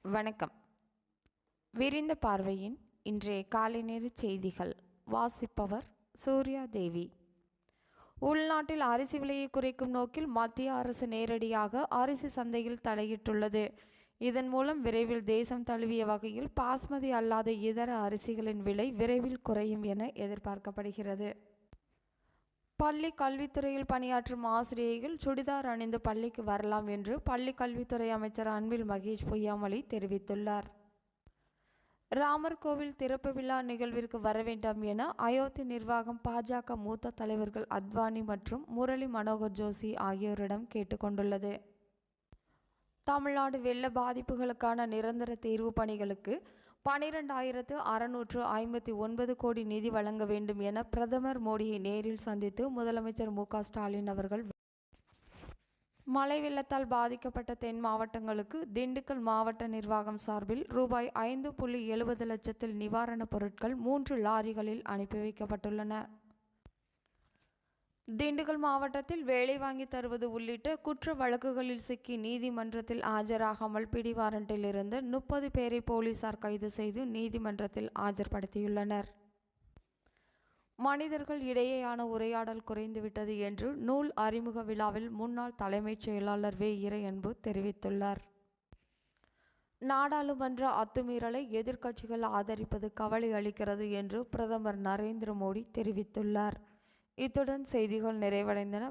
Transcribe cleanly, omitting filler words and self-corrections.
வணக்கம். விரிந்த பார்வையின் இன்றைய காலை நேர செய்திகள் வாசிப்பவர் சூர்யா தேவி. உள்நாட்டில் அரிசி விலையை குறைக்கும் நோக்கில் மத்திய அரசு நேரடியாக அரிசி சந்தையில் தலையிட்டுள்ளது. இதன் மூலம் விரைவில் தேசம் தழுவிய வகையில் பாஸ்மதி அல்லாத இதர அரிசிகளின் விலை விரைவில் குறையும் என எதிர்பார்க்கப்படுகிறது. பள்ளி கல்வித்துறையில் பணியாற்றும் ஆசிரியர்கள் சுடிதார் அணிந்து பள்ளிக்கு வரலாம் என்று பள்ளி கல்வித்துறை அமைச்சர் அன்பில் மகேஷ் பொய்யாமொழி தெரிவித்துள்ளார். ராமர் கோவில் திறப்பு விழா நிகழ்விற்கு வர வேண்டாம் என அயோத்தி நிர்வாகம் பாஜக மூத்த தலைவர்கள் அத்வானி மற்றும் முரளி மனோகர் ஜோஷி ஆகியோரிடம் கேட்டுக்கொண்டுள்ளது. தமிழ்நாடு வெள்ள பாதிப்புகளுக்கான நிரந்தர தீர்வு பணிகளுக்கு 12,659 கோடி நிதி வழங்க வேண்டும் என பிரதமர் மோடியை நேரில் சந்தித்து முதலமைச்சர் மு.க.ஸ்டாலின் அவர்கள் மழை வெள்ளத்தால் பாதிக்கப்பட்ட தென் மாவட்டங்களுக்கு திண்டுக்கல் மாவட்ட நிர்வாகம் சார்பில் ரூபாய் 5.70 லட்சத்தில் நிவாரணப் பொருட்கள் 3 லாரிகளில் அனுப்பி வைக்கப்பட்டுள்ளன. திண்டுக்கல் மாவட்டத்தில் வேலை வாங்கி தருவது உள்ளிட்ட குற்ற வழக்குகளில் சிக்கி நீதிமன்றத்தில் ஆஜராகாமல் பிடிவாரண்டில் இருந்து 30 பேரை போலீசார் கைது செய்து நீதிமன்றத்தில் ஆஜர்படுத்தியுள்ளனர். மனிதர்கள் இடையேயான உரையாடல் குறைந்துவிட்டது என்று நூல் அறிமுக விழாவில் முன்னாள் தலைமைச் செயலாளர் வே. இறையன்பு தெரிவித்துள்ளார். நாடாளுமன்ற அத்துமீறலை எதிர்க்கட்சிகள் ஆதரிப்பது கவலை அளிக்கிறது என்று பிரதமர் நரேந்திர மோடி தெரிவித்துள்ளார். இத்துடன் செய்திகள் நிறைவடைந்தன.